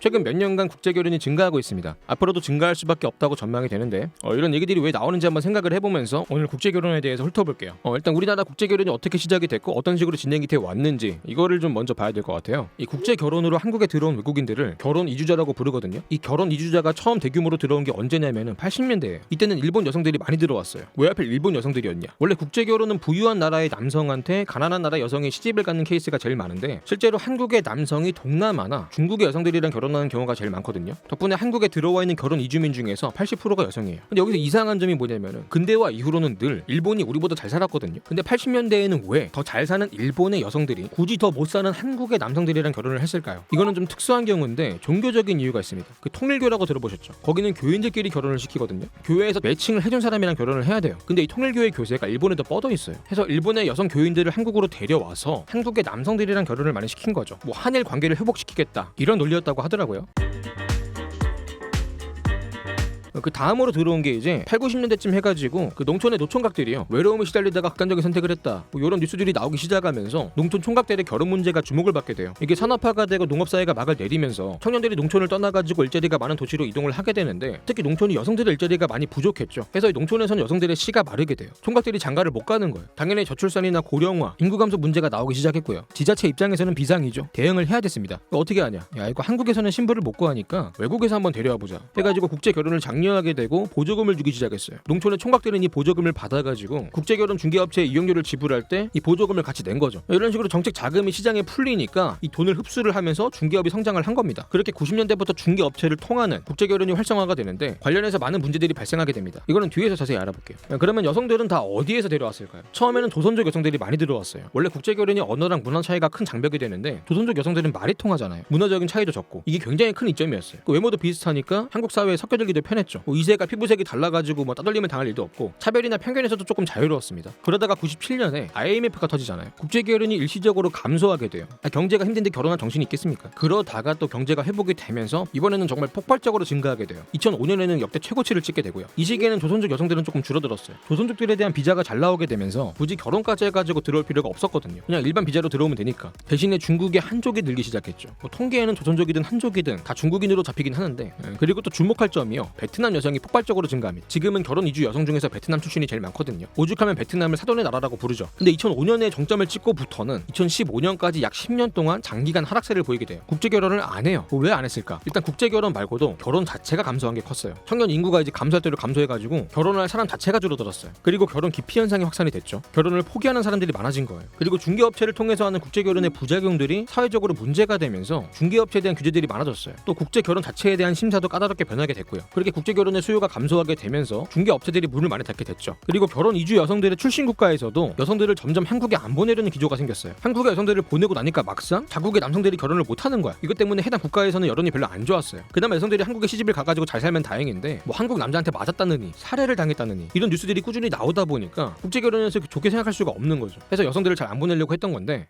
최근 몇 년간 국제 결혼이 증가하고 있습니다. 앞으로도 증가할 수밖에 없다고 전망이 되는데 이런 얘기들이 왜 나오는지 한번 생각을 해보면서 오늘 국제 결혼에 대해서 훑어볼게요. 일단 우리나라 국제 결혼이 어떻게 시작이 됐고 어떤 식으로 진행이 돼 왔는지 이거를 좀 먼저 봐야 될 것 같아요. 이 국제 결혼으로 한국에 들어온 외국인들을 결혼 이주자라고 부르거든요. 이 결혼 이주자가 처음 대규모로 들어온 게 언제냐면은 80년대예요. 이때는 일본 여성들이 많이 들어왔어요. 왜 하필 일본 여성들이었냐? 원래 국제 결혼은 부유한 나라의 남성한테 가난한 나라 여성이 시집을 갖는 케이스가 제일 많은데 실제로 한국의 남성이 동남아나 중국의 여성들이랑 결혼하는 경우가 제일 많거든요. 덕분에 한국에 들어와 있는 결혼 이주민 중에서 80%가 여성이에요. 근데 여기서 이상한 점이 뭐냐면은 근대화 이후로는 늘 일본이 우리보다 잘 살았거든요. 근데 80년대에는 왜 더 잘 사는 일본의 여성들이 굳이 더 못 사는 한국의 남성들이랑 결혼을 했을까요? 이거는 좀 특수한 경우인데 종교적인 이유가 있습니다. 그 통일교라고 들어보셨죠? 거기는 교인들끼리 결혼을 시키거든요. 교회에서 매칭을 해준 사람이랑 결혼을 해야 돼요. 근데 이 통일교회 교세가 일본에도 뻗어 있어요. 그래서 일본의 여성 교인들을 한국으로 데려와서 한국의 남성들이랑 결혼을 많이 시킨 거죠. 뭐 한일 관계를 회복시키겠다 이런 논리였다고 하더라고요. 그 다음으로 들어온 게 이제 8, 90년대쯤 해가지고 그 농촌의 노총각들이요 외로움에 시달리다가 극단적인 선택을 했다 뭐 이런 뉴스들이 나오기 시작하면서 농촌 총각들의 결혼 문제가 주목을 받게 돼요. 이게 산업화가 되고 농업사회가 막을 내리면서 청년들이 농촌을 떠나가지고 일자리가 많은 도시로 이동을 하게 되는데 특히 농촌이 여성들의 일자리가 많이 부족했죠. 그래서 이 농촌에서는 여성들의 씨가 마르게 돼요. 총각들이 장가를 못 가는 거예요. 당연히 저출산이나 고령화, 인구 감소 문제가 나오기 시작했고요. 지자체 입장에서는 비상이죠. 대응을 해야 됐습니다. 어떻게 하냐? 야 이거 한국에서는 신부를 못 구하니까 외국에서 한번 데려와 보자 해가지고 국제 결혼을 장려하게 되고 보조금을 주기 시작했어요. 농촌의 총각들은 이 보조금을 받아가지고 국제결혼 중개업체에 이용료를 지불할 때 이 보조금을 같이 낸 거죠. 이런 식으로 정책 자금이 시장에 풀리니까 이 돈을 흡수를 하면서 중개업이 성장을 한 겁니다. 그렇게 90년대부터 중개업체를 통하는 국제결혼이 활성화가 되는데 관련해서 많은 문제들이 발생하게 됩니다. 이거는 뒤에서 자세히 알아볼게요. 그러면 여성들은 다 어디에서 데려왔을까요? 처음에는 조선족 여성들이 많이 들어왔어요. 원래 국제결혼이 언어랑 문화 차이가 큰 장벽이 되는데 조선족 여성들은 말이 통하잖아요. 문화적인 차이도 적고 이게 굉장히 큰 이점이었어요. 그 외모도 비슷하니까 한국 사회에 섞여들기도 편했죠. 이세가 피부색이 달라가지고 뭐 따돌림을 당할 일도 없고 차별이나 편견에서도 조금 자유로웠습니다. 그러다가 97년에 IMF가 터지잖아요. 국제결혼이 일시적으로 감소하게 돼요. 경제가 힘든데 결혼할 정신이 있겠습니까? 그러다가 또 경제가 회복이 되면서 이번에는 정말 폭발적으로 증가하게 돼요. 2005년에는 역대 최고치를 찍게 되고요. 이 시기에는 조선족 여성들은 조금 줄어들었어요. 조선족들에 대한 비자가 잘 나오게 되면서 굳이 결혼까지 해가지고 들어올 필요가 없었거든요. 그냥 일반 비자로 들어오면 되니까. 대신에 중국의 한족이 늘기 시작했죠. 뭐 통계에는 조선족이든 한족이든 다 중국인으로 잡히긴 하는데 그리고 또 주목할 점이요. 베트남 여성이 폭발적으로 증가합니다. 지금은 결혼 이주 여성 중에서 베트남 출신이 제일 많거든요. 오죽하면 베트남을 사돈의 나라라고 부르죠. 근데 2005년에 정점을 찍고부터는 2015년까지 약 10년 동안 장기간 하락세를 보이게 돼요. 국제결혼을 안 해요. 왜 안 했을까? 일단 국제결혼 말고도 결혼 자체가 감소한 게 컸어요. 청년 인구가 이제 감소할 대로 감소해가지고 결혼할 사람 자체가 줄어들었어요. 그리고 결혼 기피 현상이 확산이 됐죠. 결혼을 포기하는 사람들이 많아진 거예요. 그리고 중개업체를 통해서 하는 국제결혼의 부작용들이 사회적으로 문제가 되면서 중개업체에 대한 규제들이 많아졌어요. 또 국제결혼 자체에 대한 심사도 까다롭게 변하게 됐고요. 그렇게 국제결혼의 수요가 감소하게 되면서 중개업체들이 문을 많이 닫게 됐죠. 그리고 결혼 이주 여성들의 출신 국가에서도 여성들을 점점 한국에 안 보내려는 기조가 생겼어요. 한국의 여성들을 보내고 나니까 막상 자국의 남성들이 결혼을 못하는 거야. 이것 때문에 해당 국가에서는 여론이 별로 안 좋았어요. 그나마 여성들이 한국에 시집을 가가지고 잘 살면 다행인데 뭐 한국 남자한테 맞았다느니 살해를 당했다느니 이런 뉴스들이 꾸준히 나오다 보니까 국제결혼에서 좋게 생각할 수가 없는 거죠. 그래서 여성들을 잘 안 보내려고 했던 건데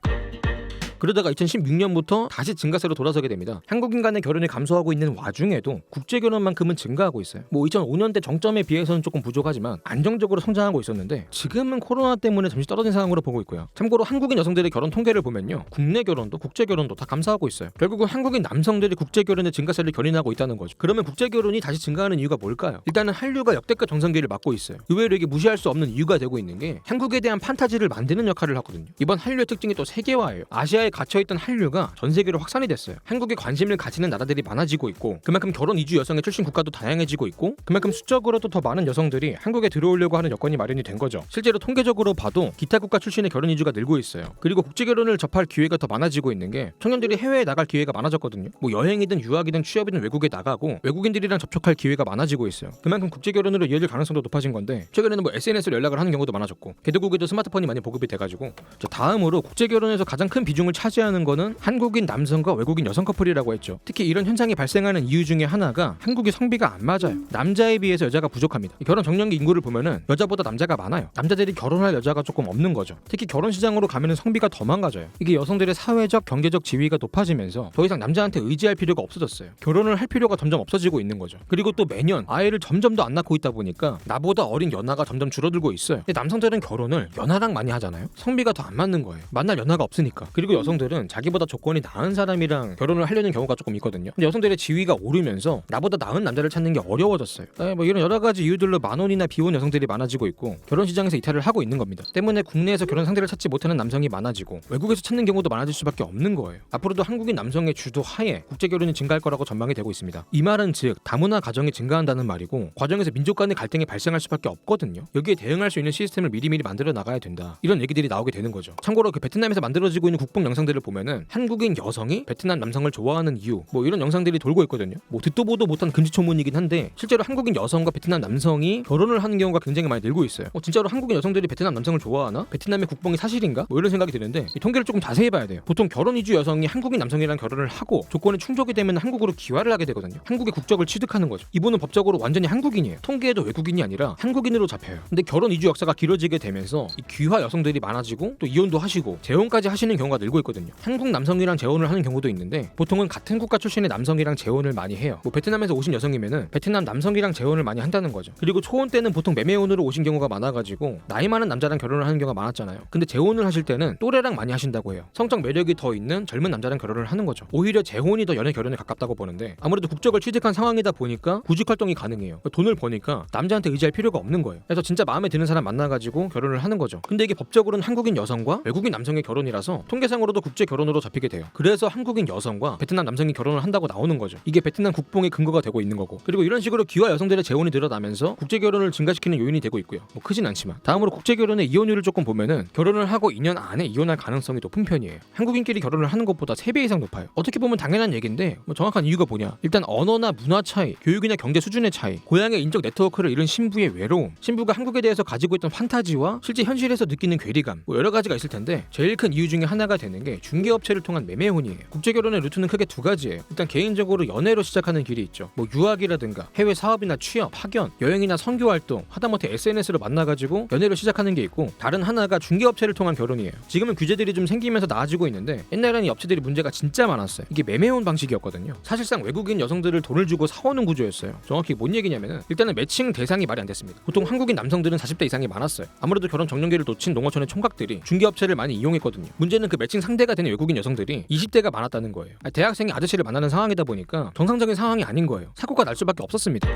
그러다가 2016년부터 다시 증가세로 돌아서게 됩니다. 한국인 간의 결혼이 감소하고 있는 와중에도 국제결혼만큼은 증가하고 있어요. 뭐 2005년대 정점에 비해서는 조금 부족하지만 안정적으로 성장하고 있었는데 지금은 코로나 때문에 잠시 떨어진 상황으로 보고 있고요. 참고로 한국인 여성들의 결혼 통계를 보면요. 국내 결혼도 국제 결혼도 다 감소하고 있어요. 결국은 한국인 남성들이 국제결혼의 증가세를 견인하고 있다는 거죠. 그러면 국제결혼이 다시 증가하는 이유가 뭘까요? 일단은 한류가 역대급 정상기를 맞고 있어요. 의외로 이게 무시할 수 없는 이유가 되고 있는 게 한국에 대한 판타지를 만드는 역할을 하거든요. 이번 한류의 특징이 또 세계화예요. 아시아에 갇혀있던 한류가 전 세계로 확산이 됐어요. 한국에 관심을 가지는 나라들이 많아지고 있고 그만큼 결혼 이주 여성의 출신 국가도 다양해지고 있고 그만큼 수적으로도 더 많은 여성들이 한국에 들어오려고 하는 여건이 마련이 된 거죠. 실제로 통계적으로 봐도 기타 국가 출신의 결혼 이주가 늘고 있어요. 그리고 국제 결혼을 접할 기회가 더 많아지고 있는 게 청년들이 해외에 나갈 기회가 많아졌거든요. 뭐 여행이든 유학이든 취업이든 외국에 나가고 외국인들이랑 접촉할 기회가 많아지고 있어요. 그만큼 국제 결혼으로 이어질 가능성도 높아진 건데 최근에는 뭐 SNS로 연락을 하는 경우도 많아졌고 개도국에도 스마트폰이 많이 보급이 돼가지고 다음으로 국제 결혼에서 가장 큰 비중을 차지하는 거는 한국인 남성과 외국인 여성 커플이라고 했죠. 특히 이런 현상이 발생하는 이유 중에 하나가 한국의 성비가 안 맞아요. 남자에 비해서 여자가 부족합니다. 결혼 정년기 인구를 보면은 여자보다 남자가 많아요. 남자들이 결혼할 여자가 조금 없는 거죠. 특히 결혼 시장으로 가면은 성비가 더 망가져요. 이게 여성들의 사회적 경제적 지위가 높아지면서 더 이상 남자한테 의지할 필요가 없어졌어요. 결혼을 할 필요가 점점 없어지고 있는 거죠. 그리고 또 매년 아이를 점점 더 안 낳고 있다 보니까 나보다 어린 연하가 점점 줄어들고 있어요. 근데 남성들은 결혼을 연하랑 많이 하잖아요. 성비가 더 안 맞는 거예요. 만날 연하가 없으니까. 그리고 여성들은 자기보다 조건이 나은 사람이랑 결혼을 하려는 경우가 조금 있거든요. 근데 여성들의 지위가 오르면서 나보다 나은 남자를 찾는 게 어려워졌어요. 뭐 이런 여러 가지 이유들로 만혼이나 비혼 여성들이 많아지고 있고 결혼 시장에서 이탈을 하고 있는 겁니다. 때문에 국내에서 결혼 상대를 찾지 못하는 남성이 많아지고 외국에서 찾는 경우도 많아질 수밖에 없는 거예요. 앞으로도 한국인 남성의 주도 하에 국제 결혼이 증가할 거라고 전망이 되고 있습니다. 이 말은 즉 다문화 가정이 증가한다는 말이고 과정에서 민족 간의 갈등이 발생할 수밖에 없거든요. 여기에 대응할 수 있는 시스템을 미리미리 만들어 나가야 된다. 이런 얘기들이 나오게 되는 거죠. 참고로 그 베트남에서 만들어지고 있는 국뽕 영상들을 보면은 한국인 여성이 베트남 남성을 좋아하는 이유 뭐 이런 영상들이 돌고 있거든요. 뭐 듣도 보도 못한 금지초문이긴 한데 실제로 한국인 여성과 베트남 남성이 결혼을 하는 경우가 굉장히 많이 늘고 있어요. 진짜로 한국인 여성들이 베트남 남성을 좋아하나? 베트남의 국뽕이 사실인가? 뭐 이런 생각이 드는데 이 통계를 조금 자세히 봐야 돼요. 보통 결혼 이주 여성이 한국인 남성이랑 결혼을 하고 조건이 충족이 되면 한국으로 귀화를 하게 되거든요. 한국의 국적을 취득하는 거죠. 이분은 법적으로 완전히 한국인이에요. 통계에도 외국인이 아니라 한국인으로 잡혀요. 근데 결혼 이주 역사가 길어지게 되면서 이 귀화 여성들이 많아지고 또 이혼도 하시고 재혼까지 하시는 경우가 늘고 있거든요. 한국 남성이랑 재혼을 하는 경우도 있는데 보통은 같은 국가 출신의 남성이랑 재혼을 많이 해요. 뭐 베트남에서 오신 여성이면은 베트남 남성이랑 재혼을 많이 한다는 거죠. 그리고 초혼 때는 보통 매매혼으로 오신 경우가 많아가지고 나이 많은 남자랑 결혼을 하는 경우가 많았잖아요. 근데 재혼을 하실 때는 또래랑 많이 하신다고 해요. 성적 매력이 더 있는 젊은 남자랑 결혼을 하는 거죠. 오히려 재혼이 더 연애 결혼에 가깝다고 보는데 아무래도 국적을 취득한 상황이다 보니까 구직 활동이 가능해요. 돈을 버니까 남자한테 의지할 필요가 없는 거예요. 그래서 진짜 마음에 드는 사람 만나가지고 결혼을 하는 거죠. 근데 이게 법적으로는 한국인 여성과 외국인 남성의 결혼이라서 통계상으로도 국제 결혼으로 잡히게 돼요. 그래서 한국인 여성과 베트남 남성이 결혼을 한다고 나오는 거죠. 이게 베트남 국뽕의 근거가 되고 있는 거고. 그리고 이런 식으로 귀화 여성들의 재혼이 늘어나면서 국제 결혼을 증가시키는 요인이 되고 있고요. 뭐 크진 않지만. 다음으로 국제 결혼의 이혼율을 조금 보면은 결혼을 하고 2년 안에 이혼할 가능성이 높은 편이에요. 한국인끼리 결혼을 하는 것보다 3배 이상 높아요. 어떻게 보면 당연한 얘기인데 뭐 정확한 이유가 뭐냐? 일단 언어나 문화 차이, 교육이나 경제 수준의 차이, 고향의 인적 네트워크를 잃은 신부의 외로움, 신부가 한국에 대해서 가지고 있던 판타지와 실제 현실에서 느끼는 괴리감, 뭐 여러 가지가 있을 텐데 제일 큰 이유 중에 하나가 되는 게 중개업체를 통한 매매혼이에요. 국제 결혼의 루트는 크게 두 가지예요. 일단 개인적으로 연애로 시작하는 길이 있죠. 뭐 유학이라든가 해외 사업이나 취업, 학연, 여행이나 선교 활동, 하다못해 SNS로 만나가지고 연애로 시작하는 게 있고 다른 하나가 중개업체를 통한 결혼이에요. 지금은 규제들이 좀 생기면서 나아지고 있는데 옛날에는 이 업체들이 문제가 진짜 많았어요. 이게 매매혼 방식이었거든요. 사실상 외국인 여성들을 돈을 주고 사오는 구조였어요. 정확히 뭔 얘기냐면은 일단은 매칭 대상이 말이 안 됐습니다. 보통 한국인 남성들은 40대 이상이 많았어요. 아무래도 결혼 정년기를 놓친 농어촌의 총각들이 중개업체를 많이 이용했거든요. 문제는 그 매칭 상대가 되는 외국인 여성들이 20대가 많았다는 거예요. 대학생이 아저씨를 만나는 상황이다 보니까 정상적인 상황이 아닌 거예요. 사고가 날 수밖에 없었습니다.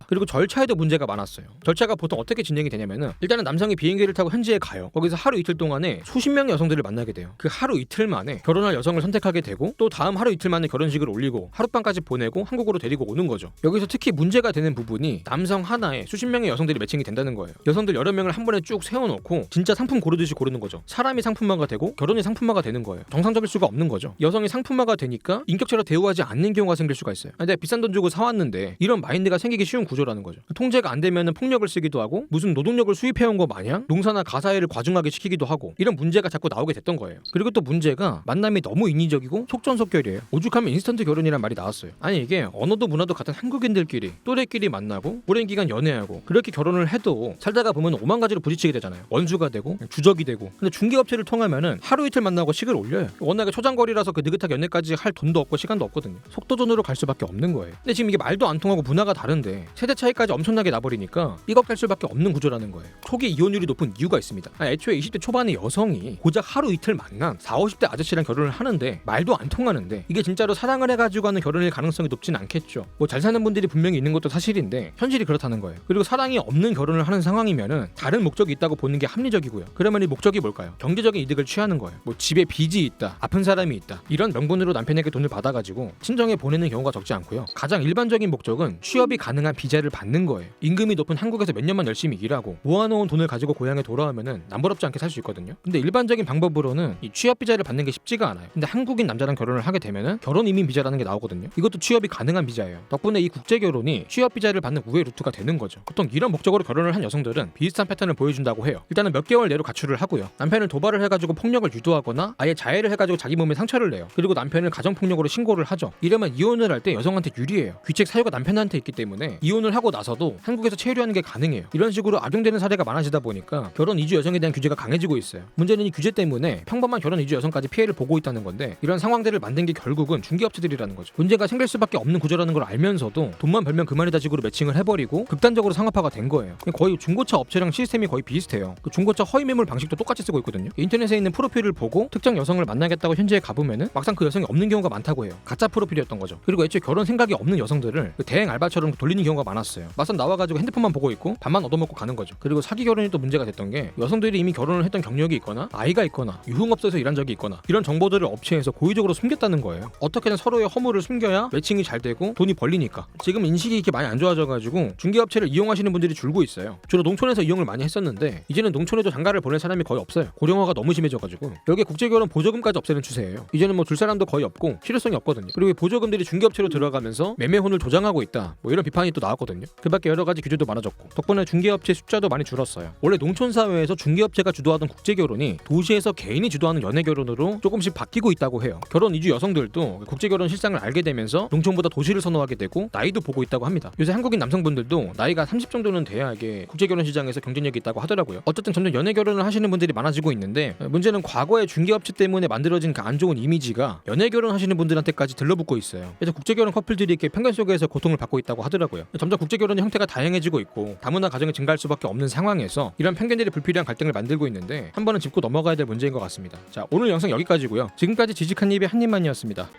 그리고 절차에도 문제가 많았어요. 절차가 보통 어떻게 진행이 되냐면은 일단은 남성이 비행기를 타고 현지에 가요. 거기서 하루 이틀 동안에 수십 명의 여성들을 만나게 돼요. 그 하루 이틀 만에 결혼할 여성을 선택하게 되고 또 다음 하루 이틀 만에 결혼식을 올리고 하룻밤까지 보내고 한국으로 데리고 오는 거죠. 여기서 특히 문제가 되는 부분이 남성 하나에 수십 명의 여성들이 매칭이 된다는 거예요. 여성들 여러 명을 한 번에 쭉 세워놓고 진짜 상품 고르듯이 고르는 거죠. 사람이 상품화가 되고 결혼이 상품화가 되는 거예요. 정상적일 수가 없는 거죠. 여성이 상품화가 되니까 인격체로 대우하지 않는 경우가 생길 수가 있어요. 내가 비싼 돈 주고 사왔는데 이런 마인드가 생기기 쉬운 구조라는 거죠. 통제가 안 되면 폭력을 쓰기도 하고 무슨 노동력을 수입해온 거 마냥 농사나 가사일을 과중하게 시키기도 하고 이런 문제가 자꾸 나오게 됐던 거예요. 그리고 또 문제가 만남이 너무 인위적이고 속전속결이에요. 오죽하면 인스턴트 결혼이란 말이 나왔어요. 아니 이게 언어도 문화도 같은 한국인들끼리 또래끼리 만나고 오랜 기간 연애하고 그렇게 결혼을 해도 살다가 보면 오만 가지로 부딪히게 되잖아요. 원수가 되고 주적이 되고. 근데 중개업체를 통하면은 하루 이틀 만나고 식을 올려요. 워낙에 초장거리라서 그 느긋하게 연애까지 할 돈도 없고 시간도 없거든요. 속도전으로 갈 수밖에 없는 거예요. 근데 지금 이게 말도 안 통하고 문화가 다른데 세대 차이까지 엄청나게 나버리니까 삐걱될 수밖에 없는 구조라는 거예요. 초기 이혼율이 높은 이유가 있습니다. 애초에 20대 초반의 여성이 고작 하루 이틀 만난 40, 50대 아저씨랑 결혼을 하는데 말도 안 통하는데 이게 진짜로 사랑을 해가지고 하는 결혼일 가능성이 높진 않겠죠. 뭐 잘 사는 분들이 분명히 있는 것도 사실인데 현실이 그렇다는 거예요. 그리고 사랑이 없는 결혼을 하는 상황이면은 다른 목적이 있다고 보는 게 합리적이고요. 그러면 이 목적이 뭘까요? 경제적인 이득을 취하는 거예요. 뭐 집에 빚이 있다, 아픈 사람이 있다 이런 명분으로 남편에게 돈을 받아가지고 친정에 보내는 경우가 적지 않고요. 가장 일반적인 목적은 취업이 가능한 비자를 받는 거예요. 임금이 높은 한국에서 몇 년만 열심히 일하고 모아놓은 돈을 가지고 고향에 돌아오면은 남부럽지 않게 살 수 있거든요. 근데 일반적인 방법으로는 이 취업 비자를 받는 게 쉽지가 않아요. 근데 한국인 남자랑 결혼을 하게 되면은 결혼 이민 비자라는 게 나오거든요. 이것도 취업이 가능한 비자예요. 덕분에 이 국제 결혼이 취업 비자를 받는 우회 루트가 되는 거죠. 보통 이런 목적으로 결혼을 한 여성들은 비슷한 패턴을 보여준다고 해요. 일단은 몇 개월 내로 가출을 하고요. 남편을 도발을 해가지고 폭력을 유도하거나 아예 자해를 해가지고 자기 몸에 상처를 내요. 그리고 남편을 가정폭력으로 신고를 하죠. 이러면 이혼을 할 때 여성한테 유리해요. 귀책 사유가 남편한테 있기 때문에 이혼을 결혼을 하고 나서도 한국에서 체류하는 게 가능해요. 이런 식으로 악용되는 사례가 많아지다 보니까 결혼 이주 여성에 대한 규제가 강해지고 있어요. 문제는 이 규제 때문에 평범한 결혼 이주 여성까지 피해를 보고 있다는 건데, 이런 상황들을 만든 게 결국은 중개업체들이라는 거죠. 문제가 생길 수밖에 없는 구조라는 걸 알면서도 돈만 벌면 그만이다 식으로 매칭을 해버리고 극단적으로 상업화가 된 거예요. 거의 중고차 업체랑 시스템이 거의 비슷해요. 그 중고차 허위 매물 방식도 똑같이 쓰고 있거든요. 인터넷에 있는 프로필을 보고 특정 여성을 만나겠다고 현지에 가보면은 막상 그 여성이 없는 경우가 많다고 해요. 가짜 프로필이었던 거죠. 그리고 애초에 결혼 생각이 없는 여성들을 그 대행 알바처럼 돌리는 경우가 많았어요. 막상 나와가지고 핸드폰만 보고 있고 밥만 얻어먹고 가는 거죠. 그리고 사기 결혼이 또 문제가 됐던 게, 여성들이 이미 결혼을 했던 경력이 있거나 아이가 있거나 유흥업소에서 일한 적이 있거나 이런 정보들을 업체에서 고의적으로 숨겼다는 거예요. 어떻게든 서로의 허물을 숨겨야 매칭이 잘 되고 돈이 벌리니까. 지금 인식이 이렇게 많이 안 좋아져가지고 중개업체를 이용하시는 분들이 줄고 있어요. 주로 농촌에서 이용을 많이 했었는데 이제는 농촌에도 장가를 보낼 사람이 거의 없어요. 고령화가 너무 심해져가지고. 여기에 국제결혼 보조금까지 없애는 추세예요. 이제는 뭐 줄 사람도 거의 없고 실효성이 없거든요. 그리고 보조금들이 중개업체로 들어가면서 매매혼을 조장하고 있다, 뭐 이런 비판이 또 나왔거든요. 그 밖에 여러 가지 규제도 많아졌고 덕분에 중개업체 숫자도 많이 줄었어요. 원래 농촌 사회에서 중개업체가 주도하던 국제결혼이 도시에서 개인이 주도하는 연애결혼으로 조금씩 바뀌고 있다고 해요. 결혼 이주 여성들도 국제결혼 실상을 알게 되면서 농촌보다 도시를 선호하게 되고 나이도 보고 있다고 합니다. 요새 한국인 남성분들도 나이가 30 정도는 돼야 이게 국제결혼 시장에서 경쟁력이 있다고 하더라고요. 어쨌든 점점 연애결혼을 하시는 분들이 많아지고 있는데, 문제는 과거의 중개업체 때문에 만들어진 그 안 좋은 이미지가 연애결혼 하시는 분들한테까지 들러붙고 있어요. 그래서 국제결혼 커플들이 이렇게 편견 속에서 고통을 받고 있다고 하더라고요. 점점 국제결혼의 형태가 다양해지고 있고 다문화 가정이 증가할 수밖에 없는 상황에서 이런 편견들이 불필요한 갈등을 만들고 있는데, 한 번은 짚고 넘어가야 될 문제인 것 같습니다. 자, 오늘 영상 여기까지고요. 지금까지 지직한 입의 한입만이었습니다.